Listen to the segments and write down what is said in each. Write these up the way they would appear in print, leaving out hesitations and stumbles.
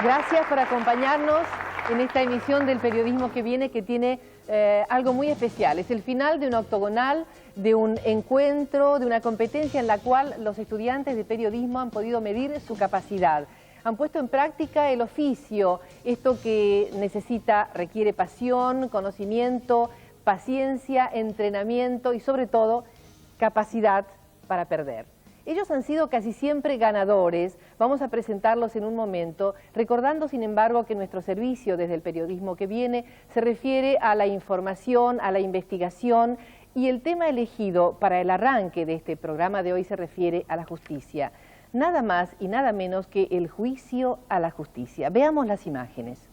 Gracias por acompañarnos en esta emisión del Periodismo que viene, que tiene algo muy especial. Es el final de un octogonal, de un encuentro, de una competencia en la cual los estudiantes de periodismo han podido medir su capacidad. Han puesto en práctica el oficio, esto que requiere pasión, conocimiento, paciencia, entrenamiento y sobre todo capacidad para perder. Ellos han sido casi siempre ganadores, vamos a presentarlos en un momento, recordando sin embargo que nuestro servicio desde el periodismo que viene se refiere a la información, a la investigación, y el tema elegido para el arranque de este programa de hoy se refiere a la justicia. Nada más y nada menos que el juicio a la justicia. Veamos las imágenes.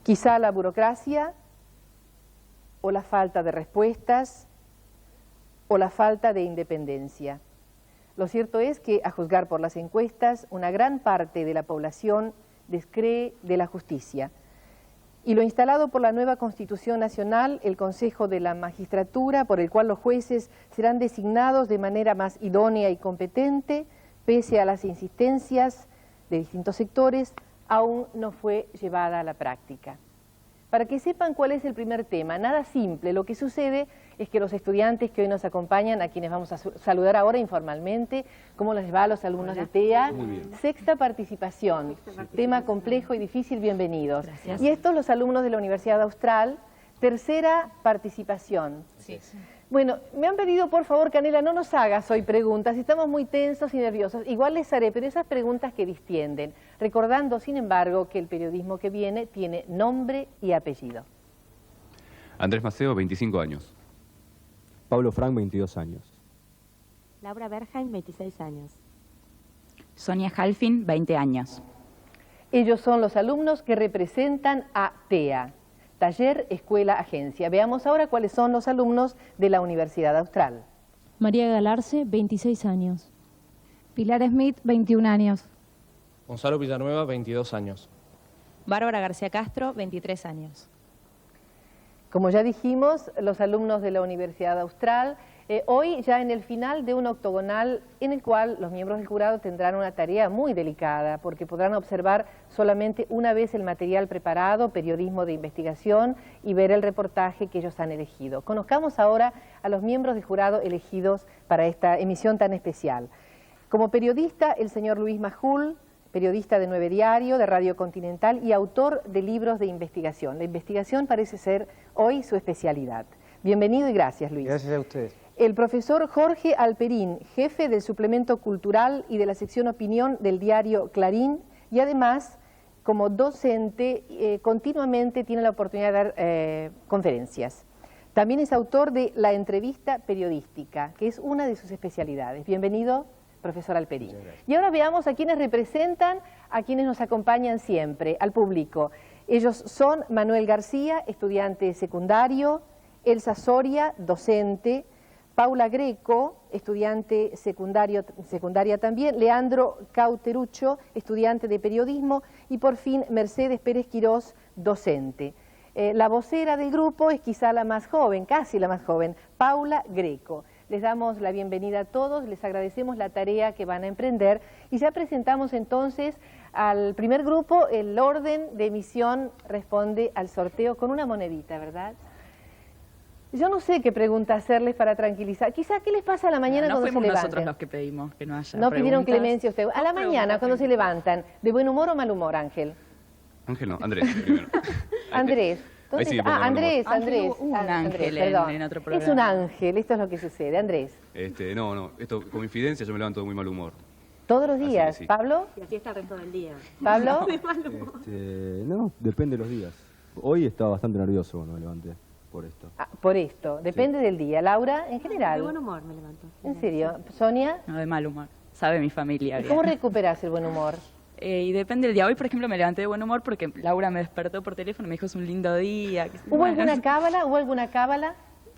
Quizá la burocracia o la falta de respuestas o la falta de independencia. Lo cierto es que, a juzgar por las encuestas, una gran parte de la población descree de la justicia. Y lo instalado por la nueva Constitución Nacional, el Consejo de la Magistratura, por el cual los jueces serán designados de manera más idónea y competente, pese a las insistencias de distintos sectores, aún no fue llevada a la práctica. Para que sepan cuál es el primer tema, nada simple, lo que sucede es que los estudiantes que hoy nos acompañan, a quienes vamos a saludar ahora informalmente, ¿cómo les va a los alumnos de TEA? Sexta participación, tema complejo y difícil, bienvenidos. Gracias. Y estos los alumnos de la Universidad Austral, tercera participación. Sí. Bueno, me han pedido por favor, Canela, no nos hagas hoy preguntas, estamos muy tensos y nerviosos. Igual les haré, pero esas preguntas que distienden, recordando sin embargo que el periodismo que viene tiene nombre y apellido. Andrés Maceo, 25 años. Pablo Frank, 22 años. Laura Berheim, 26 años. Sonia Halfin, 20 años. Ellos son los alumnos que representan a TEA, Taller, Escuela, Agencia. Veamos ahora cuáles son los alumnos de la Universidad Austral. María Galarce, 26 años. Pilar Smith, 21 años. Gonzalo Villanueva, 22 años. Bárbara García Castro, 23 años. Como ya dijimos, los alumnos de la Universidad Austral, hoy ya en el final de un octogonal en el cual los miembros del jurado tendrán una tarea muy delicada, porque podrán observar solamente una vez el material preparado, periodismo de investigación, y ver el reportaje que ellos han elegido. Conozcamos ahora a los miembros del jurado elegidos para esta emisión tan especial. Como periodista, el señor Luis Majul, periodista de 9 Diario, de Radio Continental y autor de libros de investigación. La investigación parece ser hoy su especialidad. Bienvenido y gracias, Luis. Gracias a ustedes. El profesor Jorge Alperín, jefe del suplemento cultural y de la sección opinión del diario Clarín, y además, como docente, continuamente tiene la oportunidad de dar conferencias. También es autor de La Entrevista Periodística, que es una de sus especialidades. Bienvenido, profesor Alperín. Y ahora veamos a quienes representan, a quienes nos acompañan siempre, al público. Ellos son Manuel García, estudiante secundario, Elsa Soria, docente, Paula Greco, estudiante secundaria también, Leandro Cauterucho, estudiante de periodismo, y por fin Mercedes Pérez Quirós, docente. La vocera del grupo es quizá la más joven, casi la más joven, Paula Greco. Les damos la bienvenida a todos, les agradecemos la tarea que van a emprender y ya presentamos entonces al primer grupo. El orden de emisión responde al sorteo con una monedita, ¿verdad? Yo no sé qué pregunta hacerles para tranquilizar. Quizá, ¿qué les pasa a la mañana cuando se levantan? No fuimos nosotros los que pedimos que no haya No preguntas. pidieron clemencia ustedes. A la mañana cuando se levantan, ¿de buen humor o mal humor, Ángel? Ángel no, Andrés primero. Andrés. Sí, Andrés. Un ángel en otro programa. Es un ángel, esto es lo que sucede. Andrés. No, esto con infidencia yo me levanto de muy mal humor. ¿Todos los días? Sí. ¿Pablo? Y así está el resto del día. ¿Pablo? No, depende de los días. Hoy estaba bastante nervioso cuando me levanté por esto. Por esto, depende del día. Laura, en general. De buen humor me levanto. ¿En serio? ¿Sonia? No, de mal humor. Sabe mi familia. ¿Cómo recuperas el buen humor? Y depende del día. Hoy, por ejemplo, me levanté de buen humor porque Laura me despertó por teléfono y me dijo es un lindo día. ¿Hubo alguna cábala? ¿Hubo alguna cábala?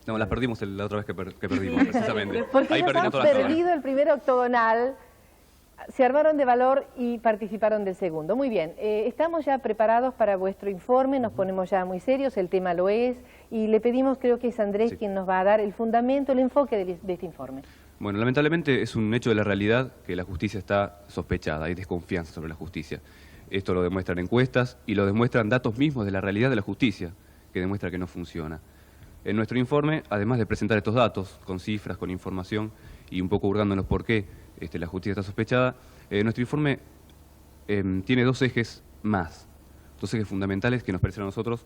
No, las perdimos la otra vez que perdimos, precisamente. Porque ahí ellos perdimos han todas las perdido el primer octogonal Se armaron de valor y participaron del segundo. Muy bien, estamos ya preparados para vuestro informe, nos ponemos ya muy serios, el tema lo es, y le pedimos, creo que es Andrés quien nos va a dar el fundamento, el enfoque de este informe. Bueno, lamentablemente es un hecho de la realidad que la justicia está sospechada, hay desconfianza sobre la justicia. Esto lo demuestran encuestas y lo demuestran datos mismos de la realidad de la justicia, que demuestra que no funciona. En nuestro informe, además de presentar estos datos, con cifras, con información y un poco hurgándonos por qué la justicia está sospechada, nuestro informe tiene dos ejes más, dos ejes fundamentales que nos parecen a nosotros,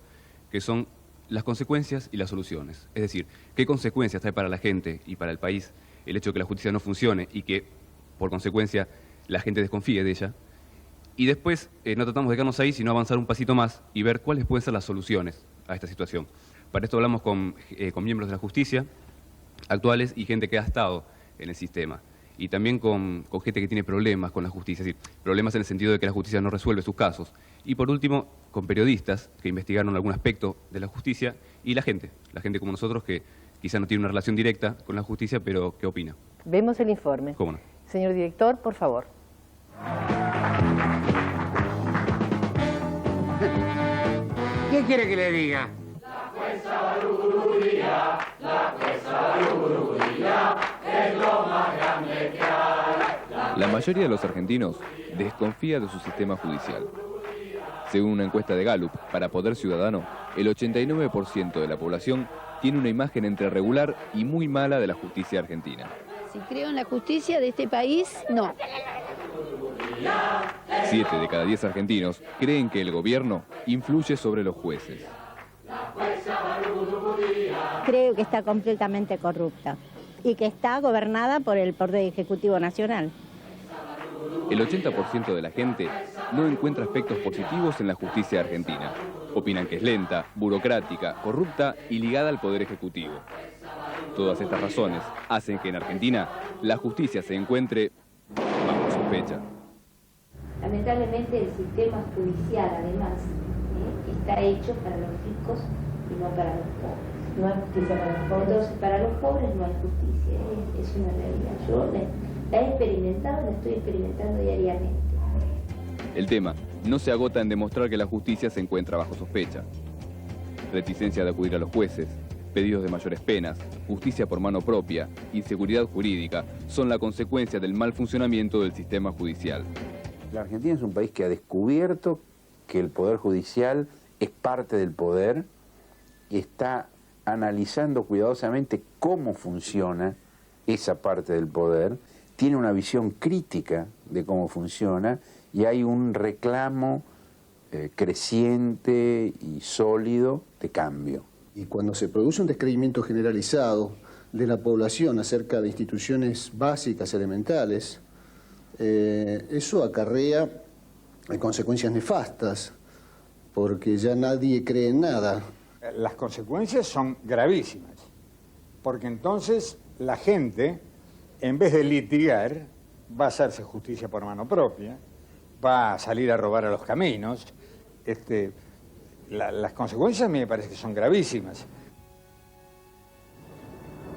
que son las consecuencias y las soluciones. Es decir, qué consecuencias trae para la gente y para el país el hecho de que la justicia no funcione y que, por consecuencia, la gente desconfíe de ella. Y después no tratamos de quedarnos ahí, sino avanzar un pasito más y ver cuáles pueden ser las soluciones a esta situación. Para esto hablamos con miembros de la justicia actuales y gente que ha estado en el sistema. Y también con gente que tiene problemas con la justicia, es decir, problemas en el sentido de que la justicia no resuelve sus casos. Y por último, con periodistas que investigaron algún aspecto de la justicia y la gente como nosotros que quizá no tiene una relación directa con la justicia, pero ¿qué opina? Vemos el informe. ¿Cómo no? Señor director, por favor. ¿Qué quiere que le diga? La jueza Lurudía, la jueza Lurudía, es lo más grande que hay. La mayoría de los argentinos desconfía de su sistema judicial. Según una encuesta de Gallup para Poder Ciudadano, el 89% de la población tiene una imagen entre regular y muy mala de la justicia argentina. Si creo en la justicia de este país, no. 7 de cada 10 argentinos creen que el gobierno influye sobre los jueces. Creo que está completamente corrupta y que está gobernada por el Poder Ejecutivo Nacional. El 80% de la gente no encuentra aspectos positivos en la justicia argentina. Opinan que es lenta, burocrática, corrupta y ligada al Poder Ejecutivo. Todas estas razones hacen que en Argentina la justicia se encuentre bajo sospecha. Lamentablemente el sistema judicial, además, está hecho para los ricos y no para los pobres. No hay justicia para los pobres. Entonces, para los pobres no hay justicia, es una realidad. Yo la he experimentado, la estoy experimentando diariamente. El tema no se agota en demostrar que la justicia se encuentra bajo sospecha. Reticencia de acudir a los jueces, pedidos de mayores penas, justicia por mano propia, inseguridad jurídica, son la consecuencia del mal funcionamiento del sistema judicial. La Argentina es un país que ha descubierto que el Poder Judicial es parte del poder y está analizando cuidadosamente cómo funciona esa parte del poder, tiene una visión crítica de cómo funciona y hay un reclamo creciente y sólido de cambio. Y cuando se produce un descreimiento generalizado de la población acerca de instituciones básicas, elementales, eso acarrea consecuencias nefastas, porque ya nadie cree en nada. Las consecuencias son gravísimas, porque entonces la gente, en vez de litigar, va a hacerse justicia por mano propia, va a salir a robar a los caminos. Las consecuencias a mí me parece que son gravísimas.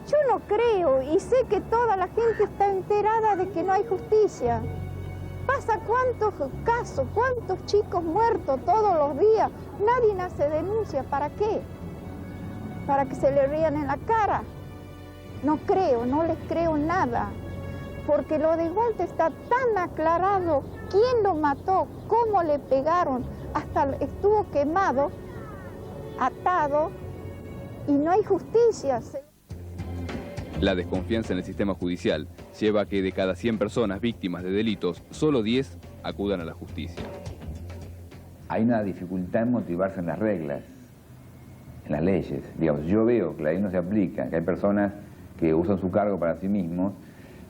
Yo no creo y sé que toda la gente está enterada de que no hay justicia. Pasa cuántos casos, cuántos chicos muertos todos los días. Nadie hace denuncia. ¿Para qué? Para que se le rían en la cara. No creo, no les creo nada. Porque lo de Walter está tan aclarado. ¿Quién lo mató? ¿Cómo le pegaron? Hasta estuvo quemado, atado, y no hay justicia. La desconfianza en el sistema judicial lleva a que de cada 100 personas víctimas de delitos, solo 10 acudan a la justicia. Hay una dificultad en motivarse en las reglas, en las leyes. Digamos, yo veo que la ley no se aplica, que hay personas que usan su cargo para sí mismos,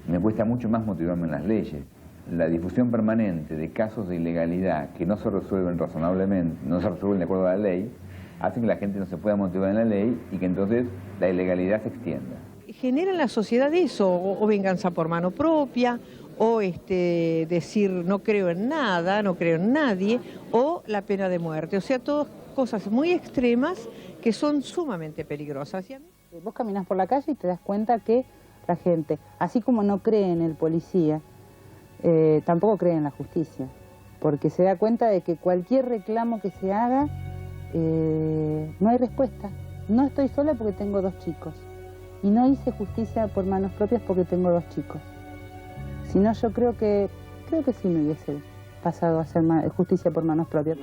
me cuesta mucho más motivarme en las leyes. La difusión permanente de casos de ilegalidad que no se resuelven razonablemente, no se resuelven de acuerdo a la ley, hace que la gente no se pueda motivar en la ley y que entonces la ilegalidad se extienda. Genera en la sociedad eso, o venganza por mano propia, o decir no creo en nada, no creo en nadie, o la pena de muerte. O sea, todas cosas muy extremas que son sumamente peligrosas. Vos caminás por la calle y te das cuenta que la gente, así como no cree en el policía, tampoco cree en la justicia, porque se da cuenta de que cualquier reclamo que se haga, no hay respuesta. No estoy sola porque tengo 2 chicos, y no hice justicia por manos propias porque tengo 2 chicos. Si no, yo creo que sí me hubiese pasado a hacer justicia por manos propias.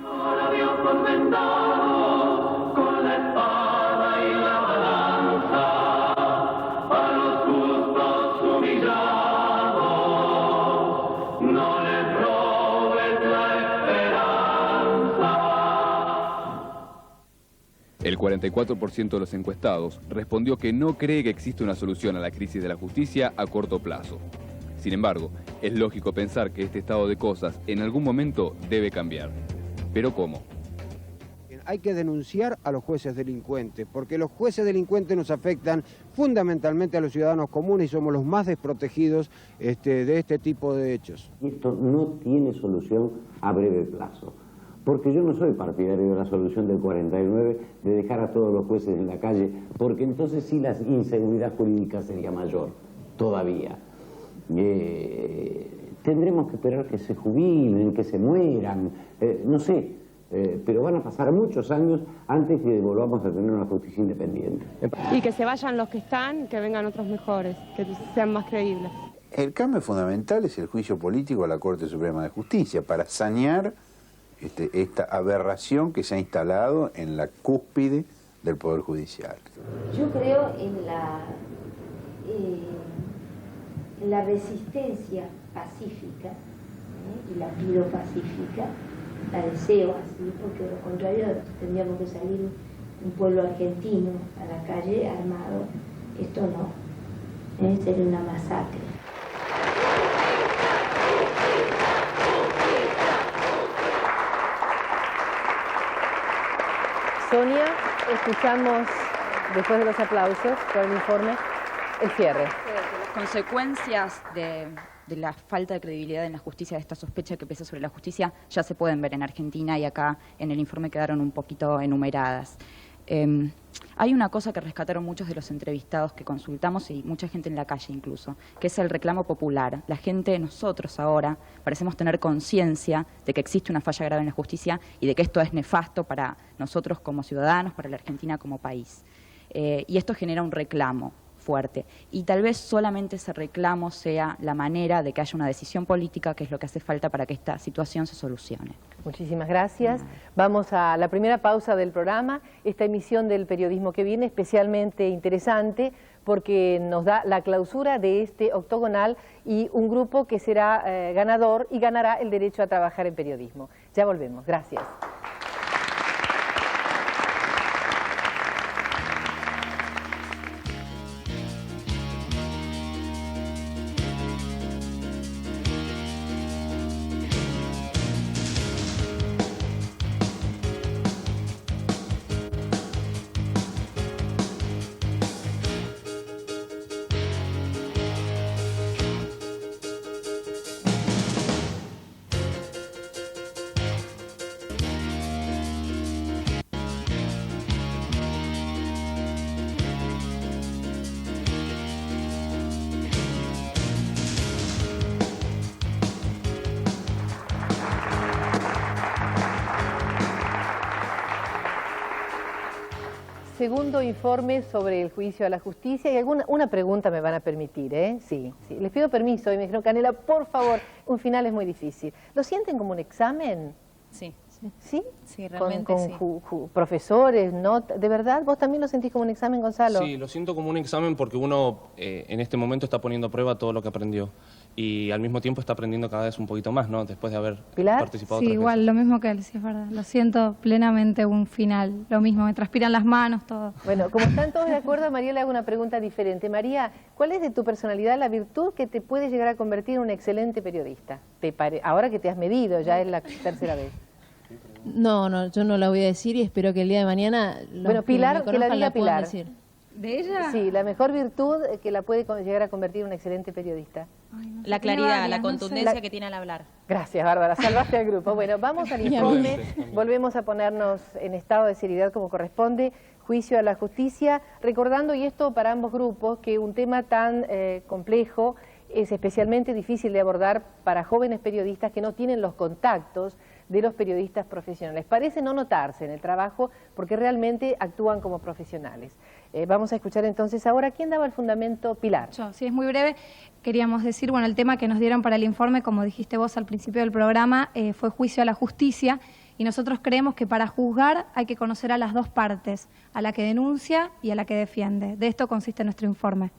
El 44% de los encuestados respondió que no cree que existe una solución a la crisis de la justicia a corto plazo. Sin embargo, es lógico pensar que este estado de cosas en algún momento debe cambiar. ¿Pero cómo? Hay que denunciar a los jueces delincuentes, porque los jueces delincuentes nos afectan fundamentalmente a los ciudadanos comunes y somos los más desprotegidos de este tipo de hechos. Esto no tiene solución a breve plazo, porque yo no soy partidario de la solución del 49, de dejar a todos los jueces en la calle, porque entonces sí la inseguridad jurídica sería mayor todavía. Tendremos que esperar que se jubilen, que se mueran, no sé, pero van a pasar muchos años antes que volvamos a tener una justicia independiente. Y que se vayan los que están, que vengan otros mejores, que sean más creíbles. El cambio fundamental es el juicio político a la Corte Suprema de Justicia para sanear esta aberración que se ha instalado en la cúspide del Poder Judicial. Yo creo en la resistencia pacífica, y la pido pacífica, la deseo así, porque de lo contrario tendríamos que salir un pueblo argentino a la calle armado. Esto no, sería una masacre. Sonia, escuchamos, después de los aplausos por el informe, el cierre. Las consecuencias de la falta de credibilidad en la justicia, de esta sospecha que pesa sobre la justicia, ya se pueden ver en Argentina y acá en el informe quedaron un poquito enumeradas. Hay una cosa que rescataron muchos de los entrevistados que consultamos y mucha gente en la calle incluso, que es el reclamo popular. La gente, nosotros ahora, parecemos tener conciencia de que existe una falla grave en la justicia y de que esto es nefasto para nosotros como ciudadanos, para la Argentina como país. Y esto genera un reclamo fuerte. Y tal vez solamente ese reclamo sea la manera de que haya una decisión política, que es lo que hace falta para que esta situación se solucione. Muchísimas gracias. Vamos a la primera pausa del programa. Esta emisión del Periodismo que viene especialmente interesante porque nos da la clausura de este octogonal y un grupo que será ganador y ganará el derecho a trabajar en periodismo. Ya volvemos. Gracias. Segundo informe sobre el juicio a la justicia y una pregunta me van a permitir, ¿eh? Sí. Les pido permiso y me dijeron, Canela, por favor, un final es muy difícil. ¿Lo sienten como un examen? Sí. ¿Sí? Sí, realmente con sí. Profesores, ¿no? ¿De verdad? ¿Vos también lo sentís como un examen, Gonzalo? Sí, lo siento como un examen porque uno en este momento está poniendo a prueba todo lo que aprendió y al mismo tiempo está aprendiendo cada vez un poquito más, ¿no? Después de haber participado. Sí, igual, lo mismo que él, sí, es verdad. Lo siento plenamente un final, lo mismo, me transpiran las manos, todo. Bueno, como están todos de acuerdo, a María le hago una pregunta diferente. María, ¿cuál es de tu personalidad la virtud que te puede llegar a convertir en un excelente periodista? Ahora que te has medido, ya es la tercera vez. No, yo no la voy a decir y espero que el día de mañana los Pilar, que que la diga puedan Pilar. decir. ¿De ella? Sí, la mejor virtud que la puede llegar a convertir en un excelente periodista. La claridad, la contundencia que tiene al hablar. Gracias, Bárbara, salvaste al grupo. Bueno, vamos al informe, volvemos a ponernos en estado de seriedad como corresponde, juicio a la justicia, recordando, y esto para ambos grupos, que un tema tan complejo es especialmente difícil de abordar para jóvenes periodistas que no tienen los contactos de los periodistas profesionales. Parece no notarse en el trabajo porque realmente actúan como profesionales. Vamos a escuchar entonces ahora quién daba el fundamento. Pilar. Sí, es muy breve. Queríamos decir, bueno, el tema que nos dieron para el informe, como dijiste vos al principio del programa, fue juicio a la justicia, y nosotros creemos que para juzgar hay que conocer a las dos partes, a la que denuncia y a la que defiende. De esto consiste nuestro informe.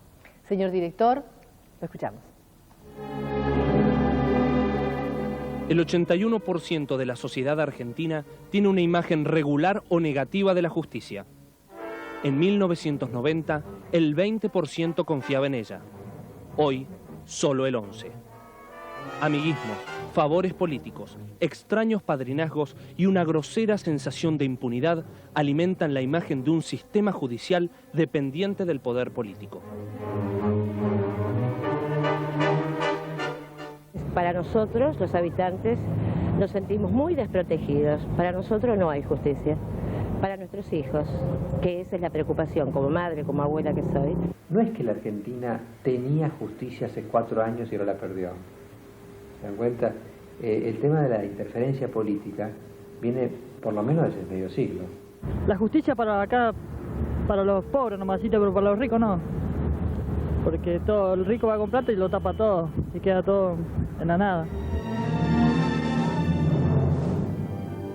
Señor director, lo escuchamos. El 81% de la sociedad argentina tiene una imagen regular o negativa de la justicia. En 1990, el 20% confiaba en ella. Hoy, solo el 11%. Amiguismos, favores políticos, extraños padrinazgos y una grosera sensación de impunidad alimentan la imagen de un sistema judicial dependiente del poder político. Para nosotros, los habitantes, nos sentimos muy desprotegidos. Para nosotros no hay justicia. Para nuestros hijos, que esa es la preocupación, como madre, como abuela que soy. No es que la Argentina tenía justicia hace 4 años y ahora la perdió. ¿Se dan cuenta? El tema de la interferencia política viene por lo menos desde medio siglo. La justicia para acá, para los pobres nomasito, pero para los ricos no. Porque todo el rico va con plata y lo tapa todo, y queda todo en la nada.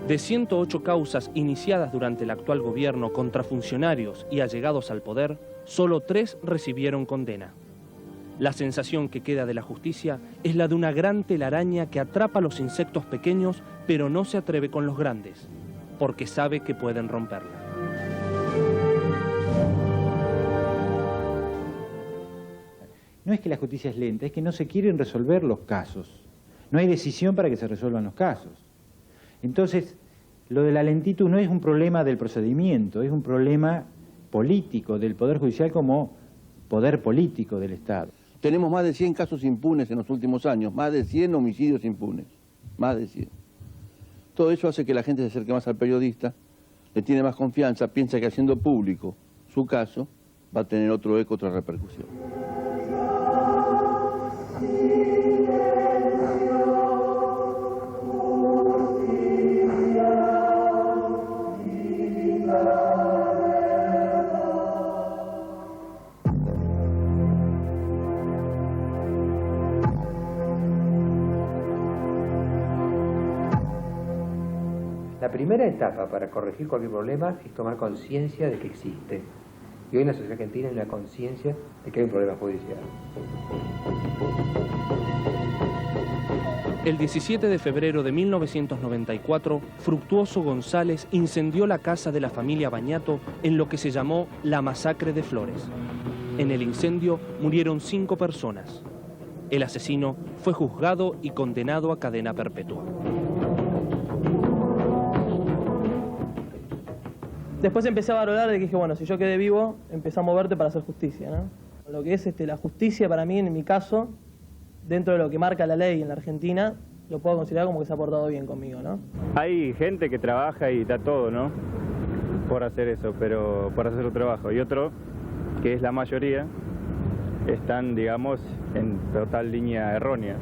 De 108 causas iniciadas durante el actual gobierno contra funcionarios y allegados al poder, solo 3 recibieron condena. La sensación que queda de la justicia es la de una gran telaraña que atrapa a los insectos pequeños, pero no se atreve con los grandes, porque sabe que pueden romperla. No es que la justicia es lenta, es que no se quieren resolver los casos. No hay decisión para que se resuelvan los casos. Entonces, lo de la lentitud no es un problema del procedimiento, es un problema político, del Poder Judicial como poder político del Estado. Tenemos más de 100 casos impunes en los últimos años, más de 100 homicidios impunes, más de 100. Todo eso hace que la gente se acerque más al periodista, le tiene más confianza, piensa que haciendo público su caso va a tener otro eco, otra repercusión. La primera etapa para corregir cualquier problema es tomar conciencia de que existe. Y hoy en la sociedad argentina hay una conciencia de que hay un problema judicial. El 17 de febrero de 1994, Fructuoso González incendió la casa de la familia Bañato en lo que se llamó la Masacre de Flores. En el incendio murieron 5 personas. El asesino fue juzgado y condenado a cadena perpetua. Después empecé a valorar de que dije, bueno, si yo quedé vivo, empecé a moverte para hacer justicia, ¿no? Lo que es la justicia para mí, en mi caso, dentro de lo que marca la ley en la Argentina, lo puedo considerar como que se ha portado bien conmigo, ¿no? Hay gente que trabaja y da todo, ¿no? Por hacer eso, pero por hacer su trabajo. Y otro, que es la mayoría, están, digamos, en total línea errónea.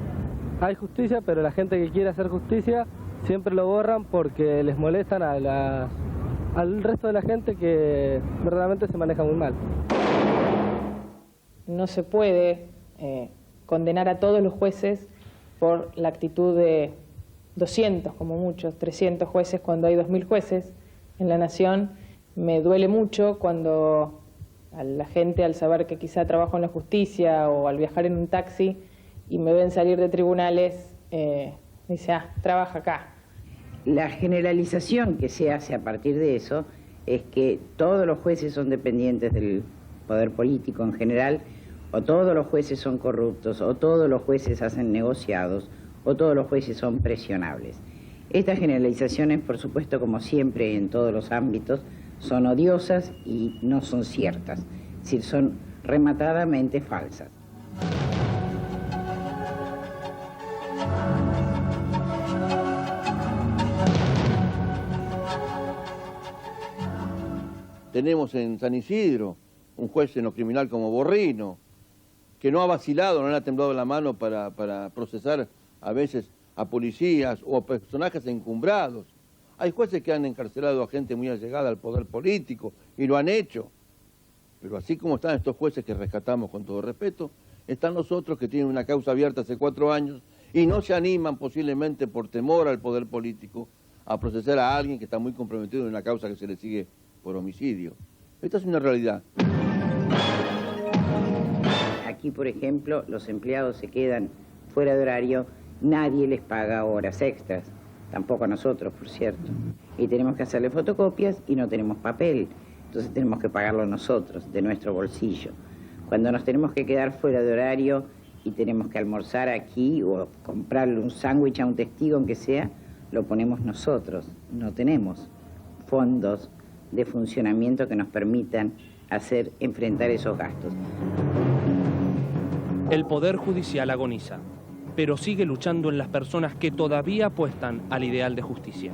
Hay justicia, pero la gente que quiere hacer justicia siempre lo borran porque les molestan al resto de la gente que verdaderamente se maneja muy mal. No se puede condenar a todos los jueces por la actitud de 200, como muchos, 300 jueces cuando hay 2000 jueces en la nación. Me duele mucho cuando a la gente, al saber que quizá trabajo en la justicia o al viajar en un taxi y me ven salir de tribunales, dice, trabaja acá. La generalización que se hace a partir de eso es que todos los jueces son dependientes del poder político en general, o todos los jueces son corruptos, o todos los jueces hacen negociados, o todos los jueces son presionables. Estas generalizaciones, por supuesto, como siempre en todos los ámbitos, son odiosas y no son ciertas, es decir, son rematadamente falsas. Tenemos en San Isidro un juez en lo criminal como Borrino, que no ha vacilado, no le ha temblado la mano para procesar a veces a policías o a personajes encumbrados. Hay jueces que han encarcelado a gente muy allegada al poder político y lo han hecho. Pero así como están estos jueces que rescatamos con todo respeto, están los otros que tienen una causa abierta hace 4 años y no se animan posiblemente por temor al poder político a procesar a alguien que está muy comprometido en una causa que se le sigue por homicidio. Esta es una realidad. Aquí, por ejemplo, los empleados se quedan fuera de horario, nadie les paga horas extras, tampoco a nosotros, por cierto. Y tenemos que hacerle fotocopias y no tenemos papel, entonces tenemos que pagarlo nosotros, de nuestro bolsillo. Cuando nos tenemos que quedar fuera de horario y tenemos que almorzar aquí o comprarle un sándwich a un testigo, aunque sea, lo ponemos nosotros. No tenemos fondos de funcionamiento que nos permitan enfrentar esos gastos. El Poder Judicial agoniza, pero sigue luchando en las personas que todavía apuestan al ideal de justicia.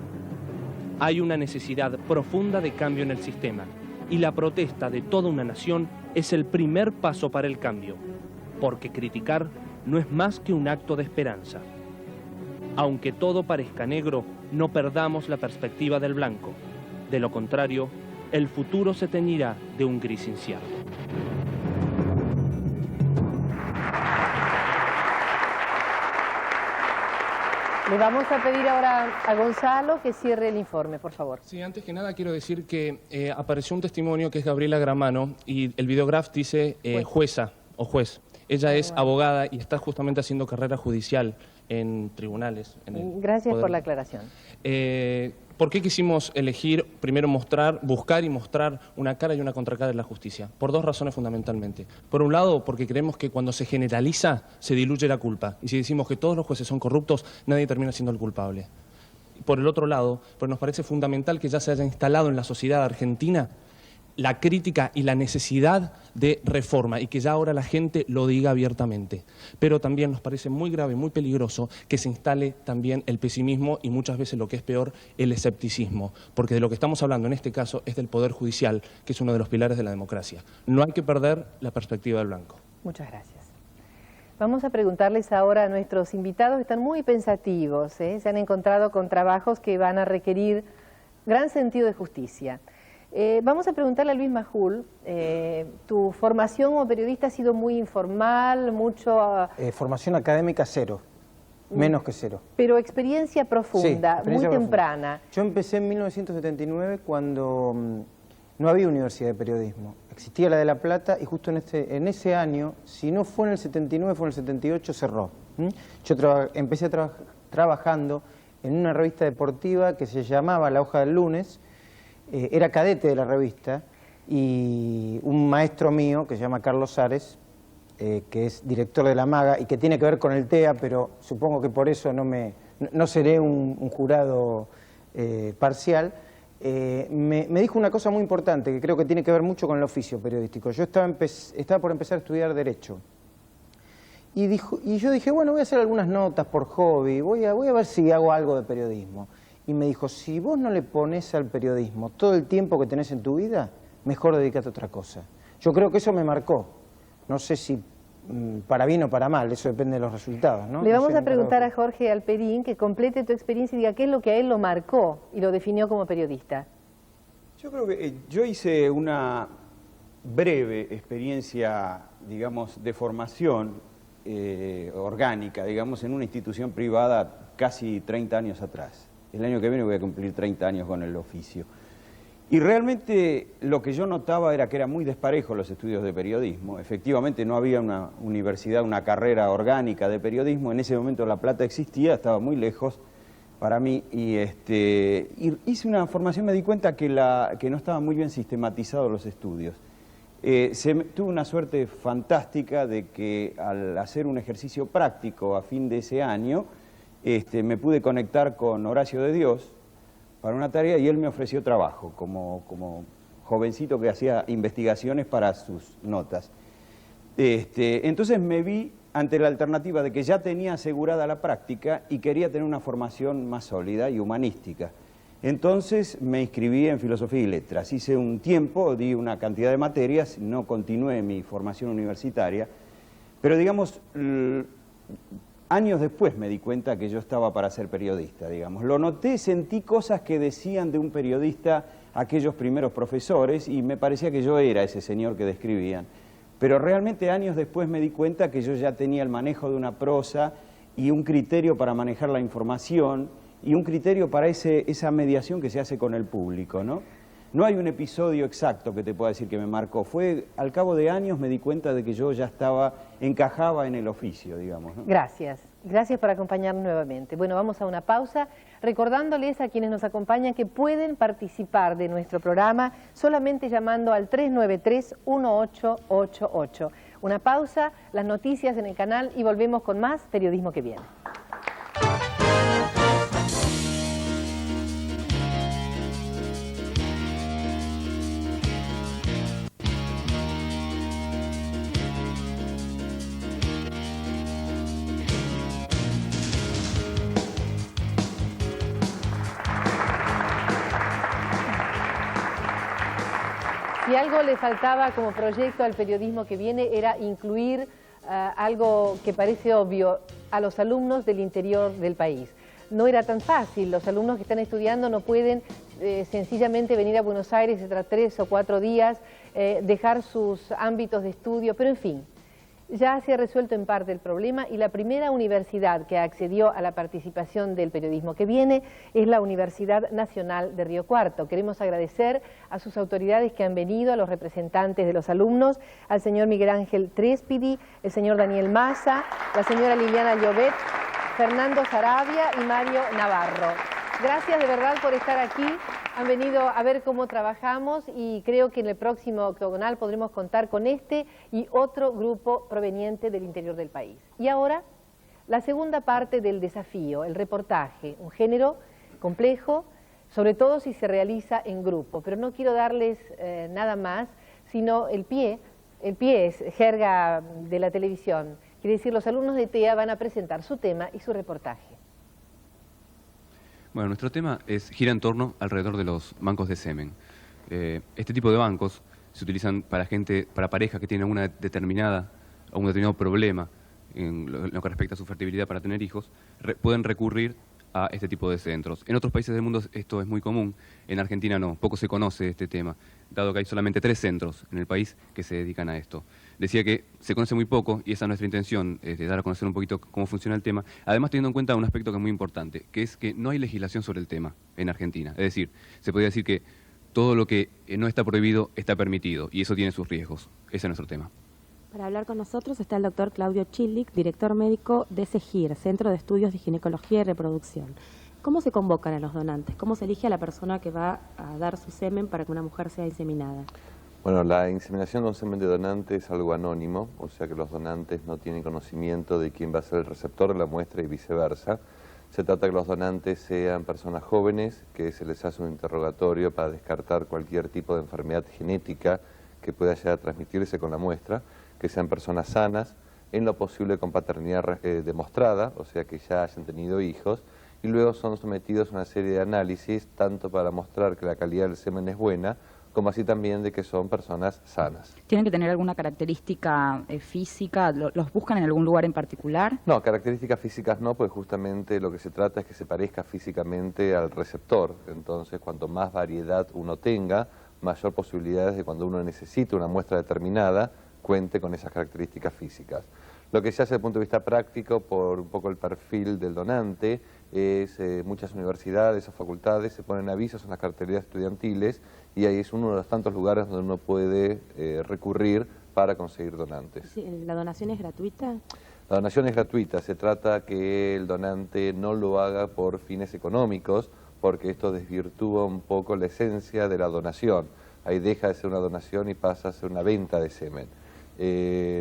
Hay una necesidad profunda de cambio en el sistema, y la protesta de toda una nación es el primer paso para el cambio, porque criticar no es más que un acto de esperanza. Aunque todo parezca negro, no perdamos la perspectiva del blanco. De lo contrario, el futuro se teñirá de un gris incierto. Le vamos a pedir ahora a Gonzalo que cierre el informe, por favor. Sí, antes que nada quiero decir que apareció un testimonio que es Gabriela Gramano y el videograph dice jueza o juez. Ella es abogada y está justamente haciendo carrera judicial en tribunales. Gracias por la aclaración. ¿Por qué quisimos elegir primero buscar y mostrar una cara y una contracara de la justicia? Por 2 razones fundamentalmente. Por un lado, porque creemos que cuando se generaliza se diluye la culpa. Y si decimos que todos los jueces son corruptos, nadie termina siendo el culpable. Por el otro lado, pues nos parece fundamental que ya se haya instalado en la sociedad argentina la crítica y la necesidad de reforma y que ya ahora la gente lo diga abiertamente. Pero también nos parece muy grave, muy peligroso que se instale también el pesimismo y muchas veces lo que es peor, el escepticismo. Porque de lo que estamos hablando en este caso es del Poder Judicial, que es uno de los pilares de la democracia. No hay que perder la perspectiva del blanco. Muchas gracias. Vamos a preguntarles ahora a nuestros invitados, están muy pensativos, se han encontrado con trabajos que van a requerir gran sentido de justicia. Vamos a preguntarle a Luis Majul, tu formación como periodista ha sido muy informal, formación académica 0, menos que 0. Pero experiencia profunda, sí, muy temprana. Yo empecé en 1979 cuando no había universidad de periodismo. Existía la de La Plata y justo en ese año, si no fue en el 79, fue en el 78, cerró. Yo empecé trabajando en una revista deportiva que se llamaba La Hoja del Lunes. Era cadete de la revista y un maestro mío que se llama Carlos Ares, que es director de La Maga y que tiene que ver con el TEA, pero supongo que por eso no seré un jurado parcial, me dijo una cosa muy importante que creo que tiene que ver mucho con el oficio periodístico. Yo estaba por empezar a estudiar Derecho y yo dije, bueno, voy a hacer algunas notas por hobby, voy a ver si hago algo de periodismo. Y me dijo, si vos no le pones al periodismo todo el tiempo que tenés en tu vida, mejor dedícate a otra cosa. Yo creo que eso me marcó. No sé si para bien o para mal, eso depende de los resultados, ¿no? Le vamos a preguntar a Jorge Alperín que complete tu experiencia y diga qué es lo que a él lo marcó y lo definió como periodista. Yo creo que yo hice una breve experiencia, digamos, de formación orgánica, digamos, en una institución privada casi 30 años atrás. El año que viene voy a cumplir 30 años con el oficio. Y realmente lo que yo notaba era que era muy desparejo los estudios de periodismo. Efectivamente no había una universidad, una carrera orgánica de periodismo. En ese momento La Plata existía, estaba muy lejos para mí. Y hice una formación, me di cuenta que no estaban muy bien sistematizados los estudios. Tuve una suerte fantástica de que al hacer un ejercicio práctico a fin de ese año, me pude conectar con Horacio de Dios para una tarea y él me ofreció trabajo como jovencito que hacía investigaciones para sus notas. Entonces me vi ante la alternativa de que ya tenía asegurada la práctica y quería tener una formación más sólida y humanística. Entonces me inscribí en Filosofía y Letras. Hice un tiempo, di una cantidad de materias, no continué mi formación universitaria, Pero digamos, años después me di cuenta que yo estaba para ser periodista, digamos. Lo noté, sentí cosas que decían de un periodista aquellos primeros profesores y me parecía que yo era ese señor que describían. Pero realmente años después me di cuenta que yo ya tenía el manejo de una prosa y un criterio para manejar la información y un criterio para esa mediación que se hace con el público, ¿no? No hay un episodio exacto que te pueda decir que me marcó. Fue, al cabo de años me di cuenta de que yo ya encajaba en el oficio, digamos, ¿no? Gracias. Gracias por acompañarnos nuevamente. Bueno, vamos a una pausa, recordándoles a quienes nos acompañan que pueden participar de nuestro programa solamente llamando al 393-1888. Una pausa, las noticias en el canal y volvemos con más Periodismo que Viene. Si algo le faltaba como proyecto al Periodismo que Viene era incluir algo que parece obvio a los alumnos del interior del país. No era tan fácil, los alumnos que están estudiando no pueden sencillamente venir a Buenos Aires tras 3 o 4 días, dejar sus ámbitos de estudio, pero en fin. Ya se ha resuelto en parte el problema y la primera universidad que accedió a la participación del Periodismo que Viene es la Universidad Nacional de Río Cuarto. Queremos agradecer a sus autoridades que han venido, a los representantes de los alumnos, al señor Miguel Ángel Tréspidi, el señor Daniel Massa, la señora Liliana Llobet, Fernando Sarabia y Mario Navarro. Gracias de verdad por estar aquí. Han venido a ver cómo trabajamos y creo que en el próximo octogonal podremos contar con este y otro grupo proveniente del interior del país. Y ahora, la segunda parte del desafío, el reportaje, un género complejo, sobre todo si se realiza en grupo. Pero no quiero darles nada más, sino el pie es jerga de la televisión. Quiere decir, los alumnos de TEA van a presentar su tema y su reportaje. Bueno, nuestro tema gira en torno alrededor de los bancos de semen. Este tipo de bancos se utilizan para parejas que tienen un determinado problema en lo que respecta a su fertilidad para tener hijos, pueden recurrir a este tipo de centros. En otros países del mundo esto es muy común, en Argentina no, poco se conoce este tema, dado que hay solamente 3 centros en el país que se dedican a esto. Decía que se conoce muy poco y esa es nuestra intención, de dar a conocer un poquito cómo funciona el tema, además teniendo en cuenta un aspecto que es muy importante, que es que no hay legislación sobre el tema en Argentina. Es decir, se podría decir que todo lo que no está prohibido está permitido y eso tiene sus riesgos. Ese es nuestro tema. Para hablar con nosotros está el doctor Claudio Chillik, director médico de CEGIR, Centro de Estudios de Ginecología y Reproducción. ¿Cómo se convocan a los donantes? ¿Cómo se elige a la persona que va a dar su semen para que una mujer sea inseminada? Bueno, la inseminación de un semen de donante es algo anónimo, o sea que los donantes no tienen conocimiento de quién va a ser el receptor de la muestra y viceversa. Se trata de que los donantes sean personas jóvenes, que se les hace un interrogatorio para descartar cualquier tipo de enfermedad genética que pueda llegar a transmitirse con la muestra, que sean personas sanas, en lo posible con paternidad demostrada, o sea que ya hayan tenido hijos, y luego son sometidos a una serie de análisis, tanto para mostrar que la calidad del semen es buena, como así también de que son personas sanas. ¿Tienen que tener alguna característica física? ¿Los buscan en algún lugar en particular? No, características físicas no, pues justamente lo que se trata es que se parezca físicamente al receptor. Entonces, cuanto más variedad uno tenga, mayor posibilidades de cuando uno necesite una muestra determinada, cuente con esas características físicas. Lo que se hace desde el punto de vista práctico, por un poco el perfil del donante, es muchas universidades o facultades se ponen avisos en las carteleras estudiantiles y ahí es uno de los tantos lugares donde uno puede recurrir para conseguir donantes. Sí, ¿la donación es gratuita? La donación es gratuita, se trata que el donante no lo haga por fines económicos, porque esto desvirtúa un poco la esencia de la donación. Ahí deja de ser una donación y pasa a ser una venta de semen.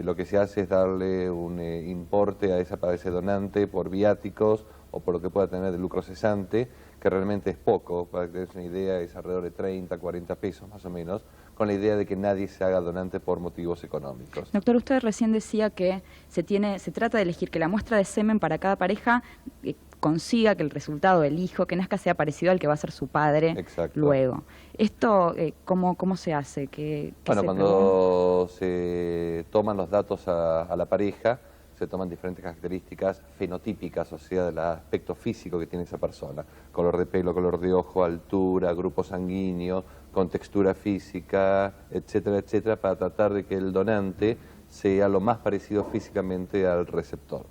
Lo que se hace es darle un importe a ese donante por viáticos o por lo que pueda tener de lucro cesante, que realmente es poco, para que tengas una idea es alrededor de 30, 40 pesos más o menos, con la idea de que nadie se haga donante por motivos económicos. Doctor, usted recién decía que se trata de elegir que la muestra de semen para cada pareja consiga que el resultado del hijo que nazca sea parecido al que va a ser su padre luego. ¿Esto cómo se hace? Bueno, cuando se toman los datos a la pareja, se toman diferentes características fenotípicas, o sea, del aspecto físico que tiene esa persona. Color de pelo, color de ojo, altura, grupo sanguíneo, contextura física, etcétera, etcétera, para tratar de que el donante sea lo más parecido físicamente al receptor.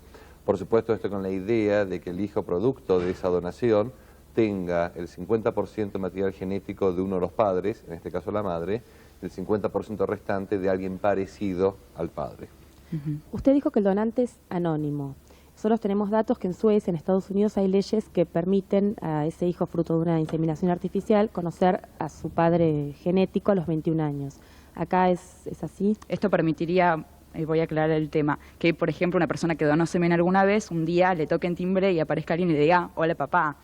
Por supuesto, esto con la idea de que el hijo producto de esa donación tenga el 50% material genético de uno de los padres, en este caso la madre, el 50% restante de alguien parecido al padre. Usted dijo que el donante es anónimo. Nosotros tenemos datos que en Suecia, en Estados Unidos, hay leyes que permiten a ese hijo fruto de una inseminación artificial conocer a su padre genético a los 21 años. ¿Acá es así? Esto permitiría, voy a aclarar el tema, que por ejemplo una persona que donó semen alguna vez, un día le toque en timbre y aparezca alguien y le diga, hola papá.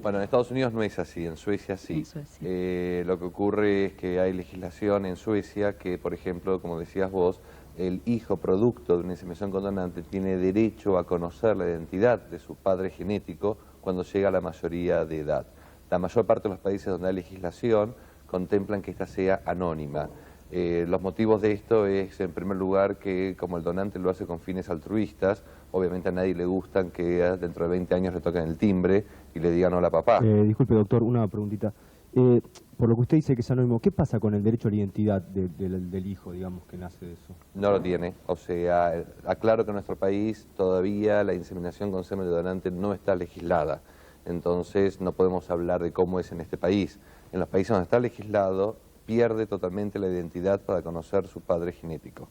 Bueno, en Estados Unidos no es así, en Suecia sí. Lo que ocurre es que hay legislación en Suecia que, por ejemplo, como decías vos, el hijo producto de una inseminación con donante tiene derecho a conocer la identidad de su padre genético cuando llega a la mayoría de edad. La mayor parte de los países donde hay legislación contemplan que ésta sea anónima. Los motivos de esto es, en primer lugar, que como el donante lo hace con fines altruistas, obviamente a nadie le gustan que dentro de 20 años le toquen el timbre y le digan hola papá. Disculpe doctor, una preguntita. Por lo que usted dice que es anónimo, ¿qué pasa con el derecho a la identidad del hijo, digamos, que nace de eso? No lo tiene, o sea, aclaro que en nuestro país todavía la inseminación con semen de donante no está legislada, entonces no podemos hablar de cómo es en este país. En los países donde está legislado, pierde totalmente la identidad para conocer su padre genético.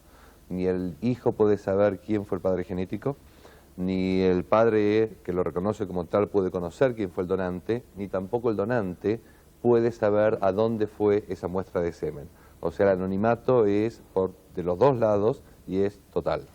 Ni el hijo puede saber quién fue el padre genético, ni el padre que lo reconoce como tal puede conocer quién fue el donante, ni tampoco el donante puede saber a dónde fue esa muestra de semen. O sea, el anonimato es de los dos lados y es total.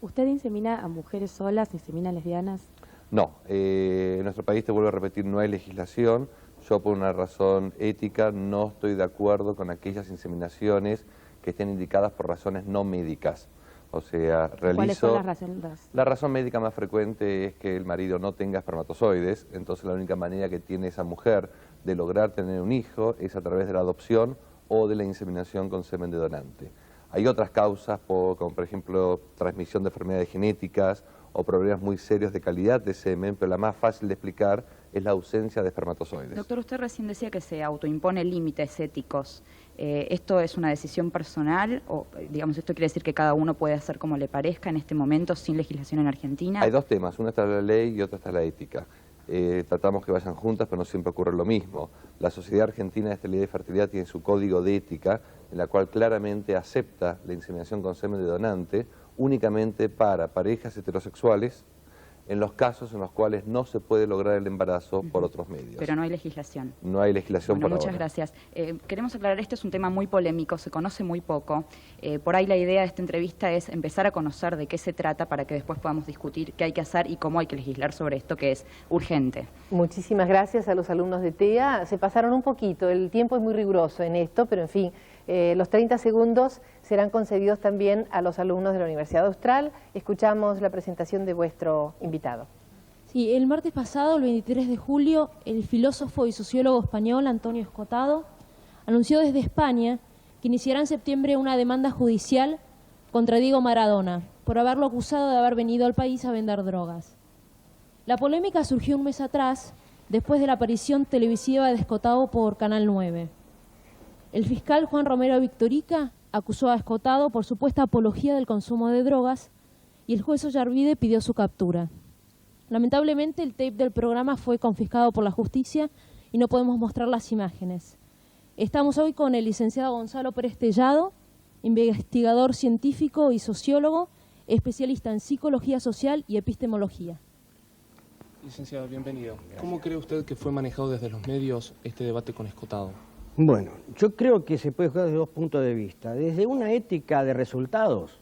¿Usted insemina a mujeres solas, insemina a lesbianas? No, en nuestro país, te vuelvo a repetir, no hay legislación. Yo por una razón ética no estoy de acuerdo con aquellas inseminaciones que estén indicadas por razones no médicas. O sea, ¿Cuáles son las razones? La razón médica más frecuente es que el marido no tenga espermatozoides, entonces la única manera que tiene esa mujer de lograr tener un hijo es a través de la adopción o de la inseminación con semen de donante. Hay otras causas, como por ejemplo transmisión de enfermedades genéticas o problemas muy serios de calidad de semen, pero la más fácil de explicar es la ausencia de espermatozoides. Doctor, usted recién decía que se autoimpone límites éticos. ¿Esto es una decisión personal o, digamos, esto quiere decir que cada uno puede hacer como le parezca en este momento sin legislación en Argentina? Hay dos temas, una está la ley y otra está la ética. Tratamos que vayan juntas, pero no siempre ocurre lo mismo. La Sociedad Argentina de Esterilidad y Fertilidad tiene su código de ética, en la cual claramente acepta la inseminación con semen de donante únicamente para parejas heterosexuales, en los casos en los cuales no se puede lograr el embarazo por otros medios. Pero no hay legislación. No hay legislación por ahora. Muchas gracias. Queremos aclarar, este es un tema muy polémico, se conoce muy poco. Por ahí la idea de esta entrevista es empezar a conocer de qué se trata para que después podamos discutir qué hay que hacer y cómo hay que legislar sobre esto, que es urgente. Muchísimas gracias a los alumnos de TEA. Se pasaron un poquito, el tiempo es muy riguroso en esto, pero en fin, los 30 segundos serán concedidos también a los alumnos de la Universidad Austral. Escuchamos la presentación de vuestro invitado. Sí, el martes pasado, el 23 de julio, el filósofo y sociólogo español Antonio Escotado anunció desde España que iniciará en septiembre una demanda judicial contra Diego Maradona por haberlo acusado de haber venido al país a vender drogas. La polémica surgió un mes atrás, después de la aparición televisiva de Escotado por Canal 9. El fiscal Juan Romero Victorica acusó a Escotado por supuesta apología del consumo de drogas y el juez Ollarvide pidió su captura. Lamentablemente el tape del programa fue confiscado por la justicia y no podemos mostrar las imágenes. Estamos hoy con el licenciado Gonzalo Pérez Tellado, investigador científico y sociólogo, especialista en psicología social y epistemología. Licenciado, bienvenido. ¿Cómo cree usted que fue manejado desde los medios este debate con Escotado? Bueno, yo creo que se puede jugar desde dos puntos de vista. Desde una ética de resultados,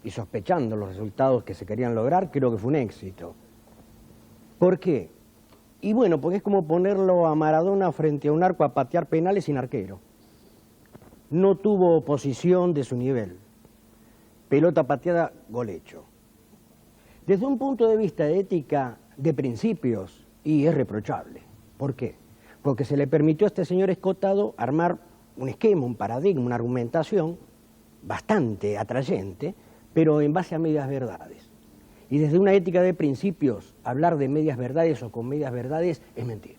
y sospechando los resultados que se querían lograr, creo que fue un éxito. ¿Por qué? Y bueno, porque es como ponerlo a Maradona frente a un arco a patear penales sin arquero. No tuvo oposición de su nivel. Pelota pateada, gol hecho. Desde un punto de vista de ética, de principios y es reprochable. ¿Por qué? Porque se le permitió a este señor Escotado armar un esquema, un paradigma, una argumentación bastante atrayente, pero en base a medias verdades. Y desde una ética de principios, hablar de medias verdades o con medias verdades es mentir.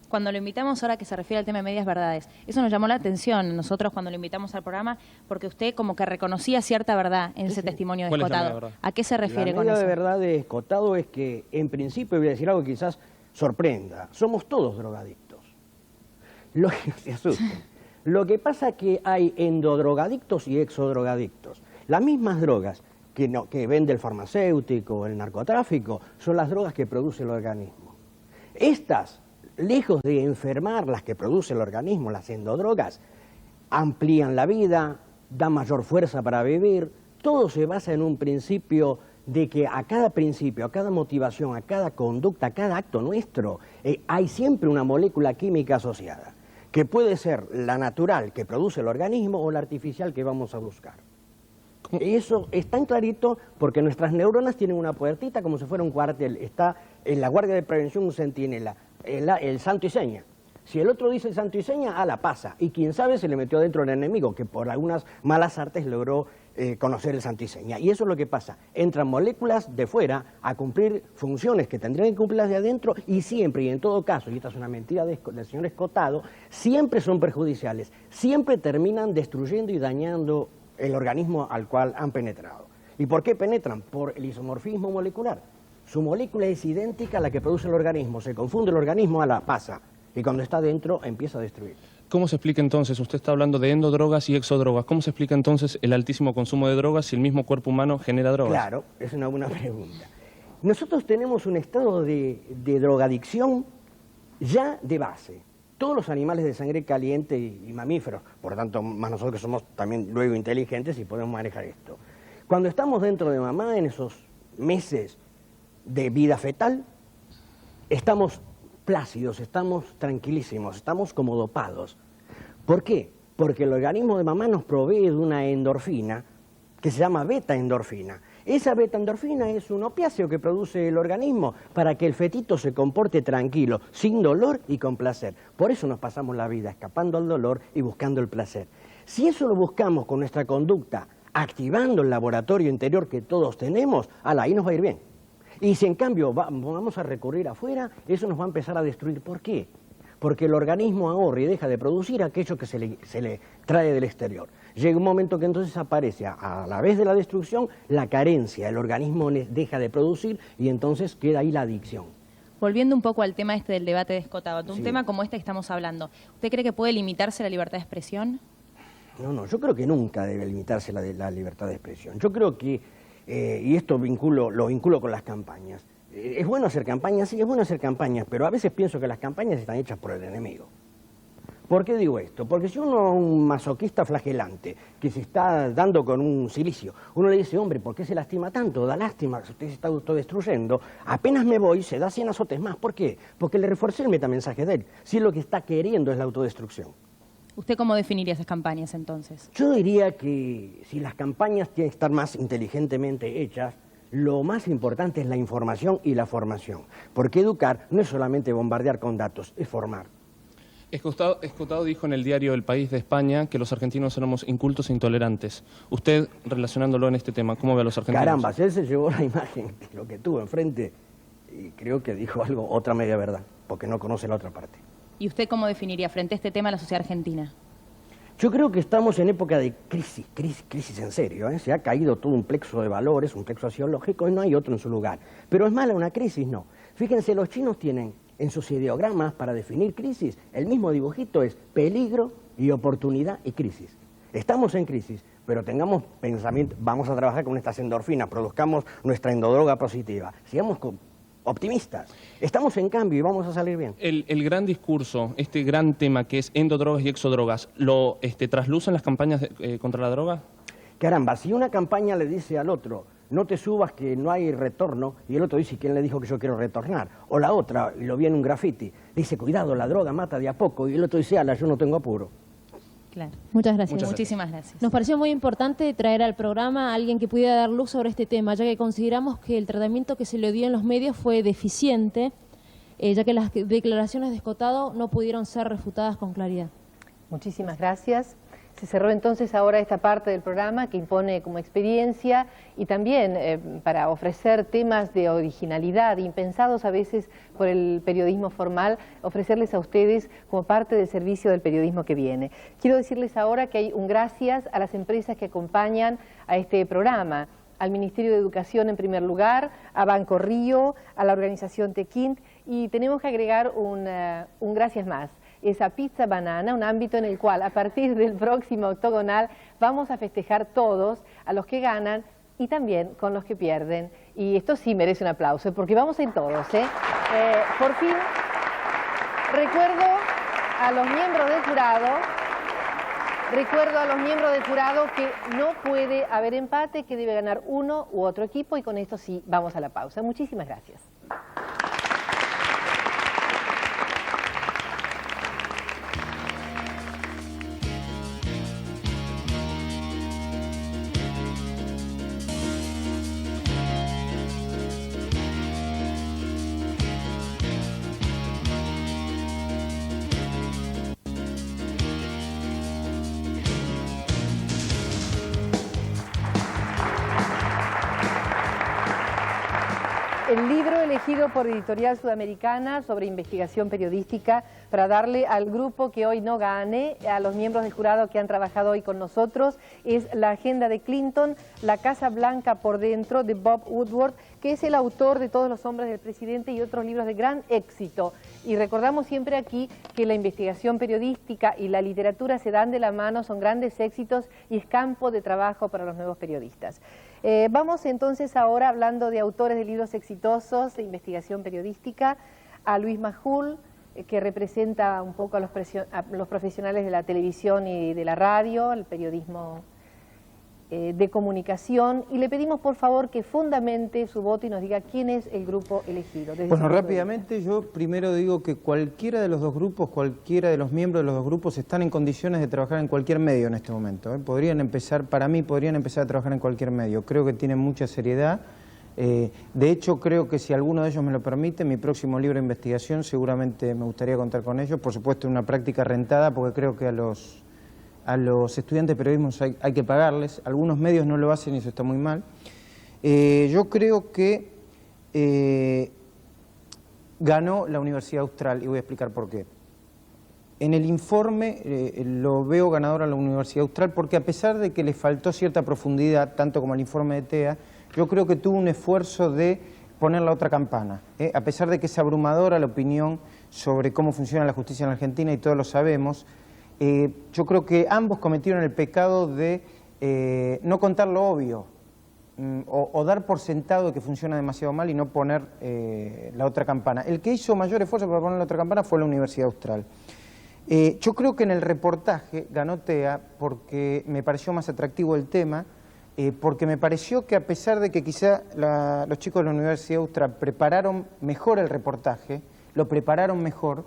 Cuando lo invitamos, ahora que se refiere al tema de medias verdades, eso nos llamó la atención nosotros cuando lo invitamos al programa, porque usted como que reconocía cierta verdad en ese testimonio de Escotado. ¿A qué se refiere con eso? La media verdad de Escotado es que, en principio, voy a decir algo que quizás sorprenda, somos todos drogadictos. Lo que se asusten. Lo que pasa es que hay endodrogadictos y exodrogadictos. Las mismas drogas que vende el farmacéutico, el narcotráfico, son las drogas que produce el organismo. Estas, lejos de enfermar las que produce el organismo, las endodrogas, amplían la vida, dan mayor fuerza para vivir. Todo se basa en un principio de que a cada principio, a cada motivación, a cada conducta, a cada acto nuestro, hay siempre una molécula química asociada, que puede ser la natural que produce el organismo o la artificial que vamos a buscar. Eso es tan clarito porque nuestras neuronas tienen una puertita como si fuera un cuartel. Está en la guardia de prevención un centinela, el santo y seña. Si el otro dice el santo y seña, la pasa. Y quién sabe se le metió dentro el enemigo, que por algunas malas artes logró conocer el santo y seña. Y eso es lo que pasa. Entran moléculas de fuera a cumplir funciones que tendrían que cumplirlas de adentro y siempre, y en todo caso, y esta es una mentira del señor Escotado, siempre son perjudiciales. Siempre terminan destruyendo y dañando el organismo al cual han penetrado. ¿Y por qué penetran? Por el isomorfismo molecular. Su molécula es idéntica a la que produce el organismo. Se confunde el organismo, la pasa. Y cuando está dentro empieza a destruir. ¿Cómo se explica entonces? Usted está hablando de endodrogas y exodrogas. ¿Cómo se explica entonces el altísimo consumo de drogas si el mismo cuerpo humano genera drogas? Claro, es una buena pregunta. Nosotros tenemos un estado de drogadicción ya de base. Todos los animales de sangre caliente y mamíferos, por lo tanto, más nosotros que somos también luego inteligentes y podemos manejar esto. Cuando estamos dentro de mamá, en esos meses de vida fetal, estamos plácidos, estamos tranquilísimos, estamos como dopados. ¿Por qué? Porque el organismo de mamá nos provee de una endorfina que se llama beta-endorfina. Esa beta-endorfina es un opiáceo que produce el organismo para que el fetito se comporte tranquilo, sin dolor y con placer. Por eso nos pasamos la vida escapando al dolor y buscando el placer. Si eso lo buscamos con nuestra conducta, activando el laboratorio interior que todos tenemos, ahí nos va a ir bien. Y si en cambio vamos a recurrir afuera, eso nos va a empezar a destruir. ¿Por qué? Porque el organismo ahorra y deja de producir aquello que se le trae del exterior. Llega un momento que entonces aparece a la vez de la destrucción la carencia, el organismo deja de producir y entonces queda ahí la adicción. Volviendo un poco al tema del debate de Escotado, un tema como este que estamos hablando, ¿usted cree que puede limitarse la libertad de expresión? No, yo creo que nunca debe limitarse la libertad de expresión. Yo creo que, y esto lo vinculo con las campañas, es bueno hacer campañas, sí, es bueno hacer campañas, pero a veces pienso que las campañas están hechas por el enemigo. ¿Por qué digo esto? Porque si uno es un masoquista flagelante que se está dando con un silicio, uno le dice, hombre, ¿por qué se lastima tanto? Da lástima, usted se está autodestruyendo. Apenas me voy, se da 100 azotes más. ¿Por qué? Porque le reforcé el metamensaje de él. Si lo que está queriendo es la autodestrucción. ¿Usted cómo definiría esas campañas entonces? Yo diría que si las campañas tienen que estar más inteligentemente hechas, lo más importante es la información y la formación. Porque educar no es solamente bombardear con datos, es formar. Escotado dijo en el diario El País de España que los argentinos éramos incultos e intolerantes. Usted, relacionándolo en este tema, ¿cómo ve a los argentinos? Caramba, él se llevó la imagen de lo que tuvo enfrente y creo que dijo otra media verdad, porque no conoce la otra parte. ¿Y usted cómo definiría frente a este tema a la sociedad argentina? Yo creo que estamos en época de crisis en serio, ¿eh? Se ha caído todo un plexo de valores, un plexo sociológico y no hay otro en su lugar. Pero es mala una crisis, no. Fíjense, los chinos tienen en sus ideogramas para definir crisis, el mismo dibujito es peligro y oportunidad y crisis. Estamos en crisis, pero tengamos pensamiento, vamos a trabajar con estas endorfinas, produzcamos nuestra endodroga positiva, sigamos optimistas. Estamos en cambio y vamos a salir bien. El gran discurso, este gran tema que es endodrogas y exodrogas, ¿lo traslucen las campañas contra la droga? Caramba, si una campaña le dice al otro, no te subas que no hay retorno, y el otro dice, ¿quién le dijo que yo quiero retornar? O la otra, lo vi en un graffiti, dice, cuidado, la droga mata de a poco, y el otro dice, ala, yo no tengo apuro. Claro. Muchas gracias. Muchísimas gracias. Nos pareció muy importante traer al programa a alguien que pudiera dar luz sobre este tema, ya que consideramos que el tratamiento que se le dio en los medios fue deficiente, ya que las declaraciones de Escotado no pudieron ser refutadas con claridad. Muchísimas gracias. Se cerró entonces ahora esta parte del programa que impone como experiencia y también para ofrecer temas de originalidad, impensados a veces por el periodismo formal, ofrecerles a ustedes como parte del servicio del periodismo que viene. Quiero decirles ahora que hay un gracias a las empresas que acompañan a este programa, al Ministerio de Educación en primer lugar, a Banco Río, a la organización Tequint, y tenemos que agregar un gracias más. Es a Pizza Banana, un ámbito en el cual a partir del próximo octogonal vamos a festejar todos a los que ganan y también con los que pierden. Y esto sí merece un aplauso, porque vamos en todos. Por fin, recuerdo a los miembros del jurado que no puede haber empate, que debe ganar uno u otro equipo, y con esto sí vamos a la pausa. Muchísimas gracias. El libro elegido por Editorial Sudamericana sobre investigación periodística para darle al grupo que hoy no gane, a los miembros del jurado que han trabajado hoy con nosotros, es La Agenda de Clinton, La Casa Blanca por Dentro, de Bob Woodward, que es el autor de Todos los hombres del presidente y otros libros de gran éxito. Y recordamos siempre aquí que la investigación periodística y la literatura se dan de la mano, son grandes éxitos y es campo de trabajo para los nuevos periodistas. Vamos entonces ahora, hablando de autores de libros exitosos de investigación periodística, a Luis Majul, que representa un poco a los profesionales de la televisión y de la radio, el periodismo de comunicación, y le pedimos por favor que fundamente su voto y nos diga quién es el grupo elegido. Bueno, rápidamente yo primero digo que cualquiera de los dos grupos, cualquiera de los miembros de los dos grupos están en condiciones de trabajar en cualquier medio en este momento. Podrían empezar a trabajar en cualquier medio. Creo que tienen mucha seriedad. De hecho, creo que si alguno de ellos me lo permite, mi próximo libro de investigación seguramente me gustaría contar con ellos. Por supuesto, en una práctica rentada, porque creo que a los estudiantes de periodismo hay que pagarles. Algunos medios no lo hacen y eso está muy mal. Yo creo que ganó la Universidad Austral y voy a explicar por qué. En el informe lo veo ganador a la Universidad Austral porque a pesar de que le faltó cierta profundidad, tanto como el informe de TEA, yo creo que tuvo un esfuerzo de poner la otra campana. A pesar de que es abrumadora la opinión sobre cómo funciona la justicia en la Argentina y todos lo sabemos, yo creo que ambos cometieron el pecado de no contar lo obvio o dar por sentado que funciona demasiado mal y no poner la otra campana. El que hizo mayor esfuerzo para poner la otra campana fue la Universidad Austral. Yo creo que en el reportaje ganó TEA porque me pareció más atractivo el tema, porque me pareció que a pesar de que quizá los chicos de la Universidad Austral prepararon mejor el reportaje, lo prepararon mejor,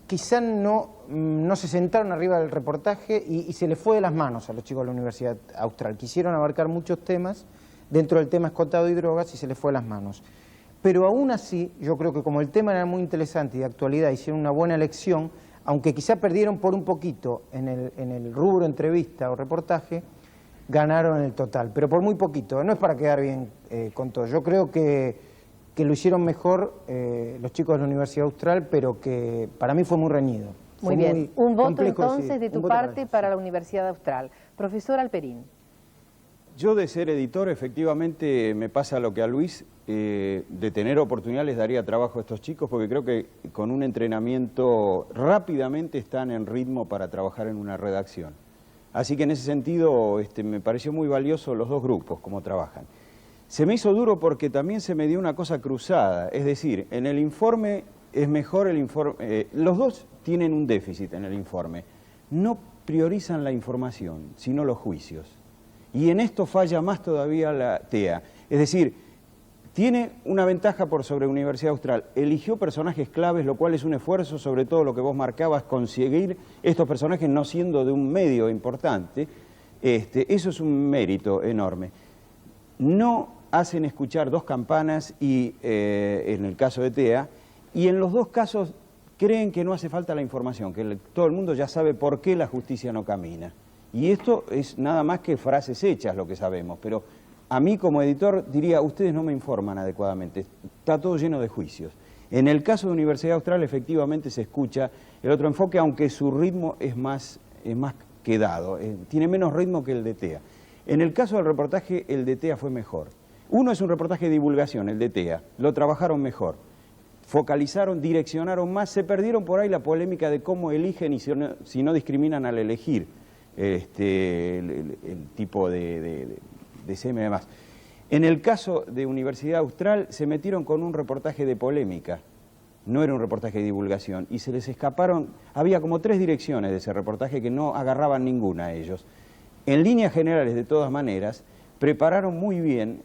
quizá no se sentaron arriba del reportaje y se les fue de las manos a los chicos de la Universidad Austral. Quisieron abarcar muchos temas dentro del tema Escotado y drogas y se les fue de las manos. Pero aún así, yo creo que como el tema era muy interesante y de actualidad, hicieron una buena elección, aunque quizá perdieron por un poquito en el rubro entrevista o reportaje, ganaron en el total, pero por muy poquito. No es para quedar bien con todo. Yo creo que lo hicieron mejor los chicos de la Universidad Austral, pero que para mí fue muy reñido. Muy bien. Un voto entonces de tu parte para la Universidad Austral. Profesor Alperín. Yo de ser editor efectivamente me pasa lo que a Luis, de tener oportunidad les daría trabajo a estos chicos porque creo que con un entrenamiento rápidamente están en ritmo para trabajar en una redacción. Así que en ese sentido me pareció muy valioso los dos grupos, cómo trabajan. Se me hizo duro porque también se me dio una cosa cruzada, es decir, en el informe es mejor el informe, los dos tienen un déficit en el informe, no priorizan la información, sino los juicios. Y en esto falla más todavía la TEA, es decir, Tiene una ventaja por sobre Universidad Austral. Eligió personajes claves, lo cual es un esfuerzo, sobre todo lo que vos marcabas, conseguir estos personajes no siendo de un medio importante. Eso es un mérito enorme. No hacen escuchar dos campanas y en el caso de TEA, y en los dos casos creen que no hace falta la información, que todo el mundo ya sabe por qué la justicia no camina. Y esto es nada más que frases hechas lo que sabemos, pero a mí como editor diría, ustedes no me informan adecuadamente, está todo lleno de juicios. En el caso de Universidad Austral efectivamente se escucha el otro enfoque, aunque su ritmo es más quedado, tiene menos ritmo que el de TEA. En el caso del reportaje, el de TEA fue mejor. Uno es un reportaje de divulgación, el de TEA, lo trabajaron mejor, focalizaron, direccionaron más, se perdieron por ahí la polémica de cómo eligen y si no discriminan al elegir el tipo de semen y demás. En el caso de Universidad Austral se metieron con un reportaje de polémica, no era un reportaje de divulgación, y se les escaparon, había como 3 direcciones de ese reportaje que no agarraban ninguna a ellos. En líneas generales, de todas maneras, prepararon muy bien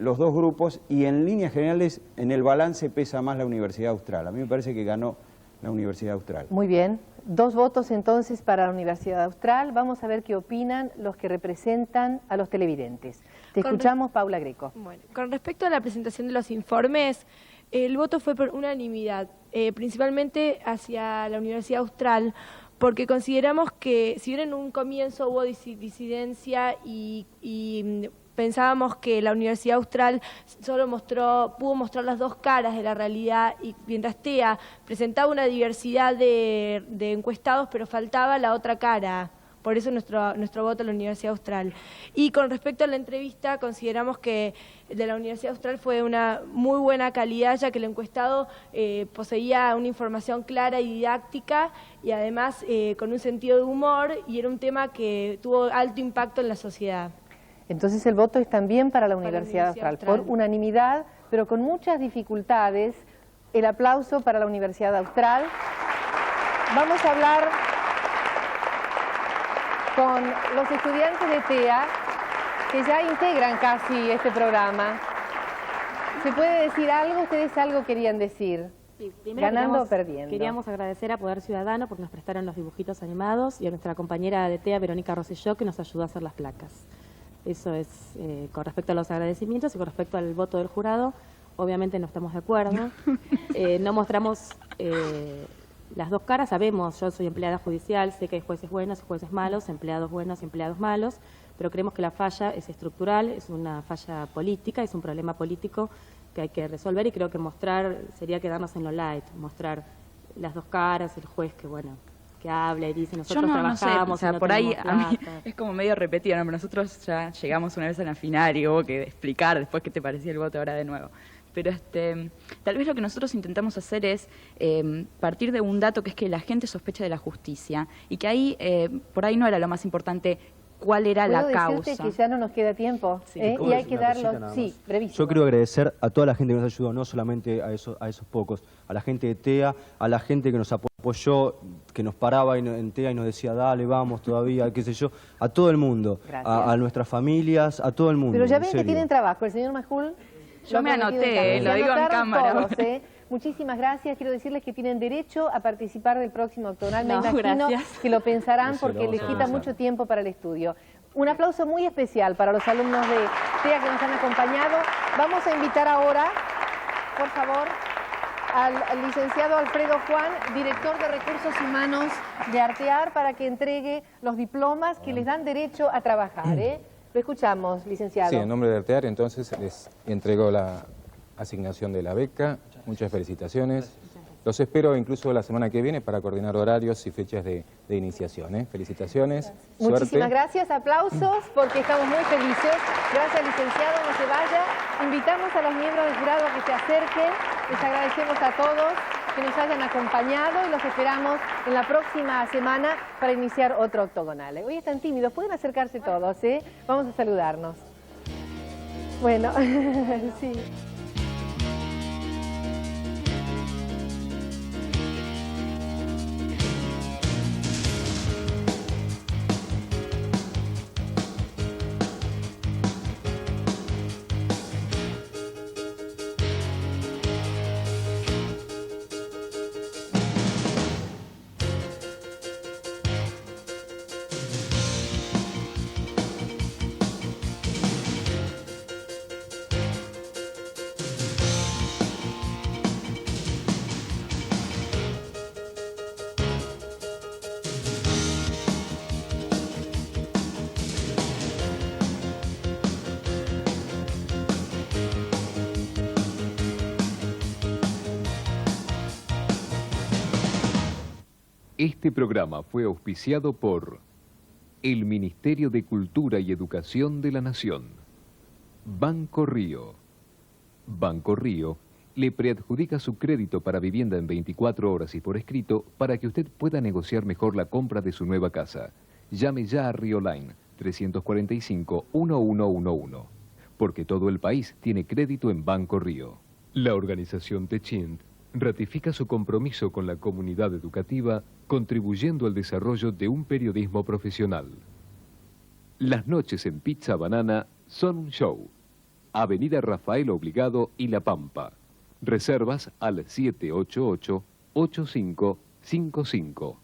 los dos grupos y en líneas generales en el balance pesa más la Universidad Austral. A mí me parece que ganó la Universidad Austral. Muy bien. 2 votos entonces para la Universidad Austral. Vamos a ver qué opinan los que representan a los televidentes. Te escuchamos, Paula Greco. Bueno, con respecto a la presentación de los informes, el voto fue por unanimidad, principalmente hacia la Universidad Austral, porque consideramos que si bien en un comienzo hubo disidencia y pensábamos que la Universidad Austral solo pudo mostrar las dos caras de la realidad, y mientras TEA presentaba una diversidad de encuestados, pero faltaba la otra cara. Por eso nuestro voto a la Universidad Austral. Y con respecto a la entrevista, consideramos que de la Universidad Austral fue una muy buena calidad, ya que el encuestado poseía una información clara y didáctica, y además con un sentido de humor, y era un tema que tuvo alto impacto en la sociedad. Entonces el voto es también para la Universidad Austral, por unanimidad, pero con muchas dificultades. El aplauso para la Universidad Austral. Vamos a hablar con los estudiantes de TEA, que ya integran casi este programa. ¿Se puede decir algo? ¿Ustedes algo querían decir? Sí, primero ganando o perdiendo. Queríamos agradecer a Poder Ciudadano porque nos prestaron los dibujitos animados, y a nuestra compañera de TEA, Verónica Rosselló, que nos ayudó a hacer las placas. Eso es con respecto a los agradecimientos. Y con respecto al voto del jurado, obviamente no estamos de acuerdo. No mostramos las dos caras. Sabemos, yo soy empleada judicial, sé que hay jueces buenos y jueces malos, empleados buenos y empleados malos, pero creemos que la falla es estructural, es una falla política, es un problema político que hay que resolver, y creo que mostrar sería quedarnos en lo light, mostrar las dos caras, el juez que, bueno, que habla y dice, nosotros trabajamos, no sé, o sea, por ahí a mí es como medio repetido, ¿no? Pero nosotros ya llegamos una vez a la final y hubo que explicar después qué te parecía el voto ahora de nuevo. Pero tal vez lo que nosotros intentamos hacer es partir de un dato, que es que la gente sospecha de la justicia, y que ahí, por ahí no era lo más importante cuál era la causa. Decirte que ya no nos queda tiempo, y hay que darlo, brevísimo. Yo quiero agradecer a toda la gente que nos ayudó, no solamente a esos pocos, a la gente de TEA, a la gente que nos apoyó, que nos paraba en TEA y nos decía, dale, vamos todavía, qué sé yo, a todo el mundo, a nuestras familias, a todo el mundo. Pero ya ven que tienen trabajo, el señor Majul. Yo me anoté, lo digo en cámara. Todos, Muchísimas gracias. Quiero decirles que tienen derecho a participar del próximo octogonal. Me imagino que lo pensarán porque les quita mucho tiempo para el estudio. Un aplauso muy especial para los alumnos de TEA que nos han acompañado. Vamos a invitar ahora, por favor, al licenciado Alfredo Juan, director de Recursos Humanos de Artear, para que entregue los diplomas que les dan derecho a trabajar. Lo escuchamos, licenciado. Sí, en nombre de Artear, entonces les entrego la asignación de la beca. Muchas felicitaciones. Los espero incluso la semana que viene para coordinar horarios y fechas de iniciación. Felicitaciones, Muchísimas gracias, aplausos, porque estamos muy felices. Gracias, licenciado, no se vaya. Invitamos a los miembros del jurado a que se acerquen. Les agradecemos a todos que nos hayan acompañado y los esperamos en la próxima semana para iniciar otro octogonal. Hoy están tímidos, pueden acercarse todos, Vamos a saludarnos. Bueno, sí. Este programa fue auspiciado por el Ministerio de Cultura y Educación de la Nación, Banco Río. Banco Río le preadjudica su crédito para vivienda en 24 horas y por escrito para que usted pueda negociar mejor la compra de su nueva casa. Llame ya a Río Line 345-1111, porque todo el país tiene crédito en Banco Río. La organización Techint ratifica su compromiso con la comunidad educativa, contribuyendo al desarrollo de un periodismo profesional. Las noches en Pizza Banana son un show. Avenida Rafael Obligado y La Pampa. Reservas al 788-8555.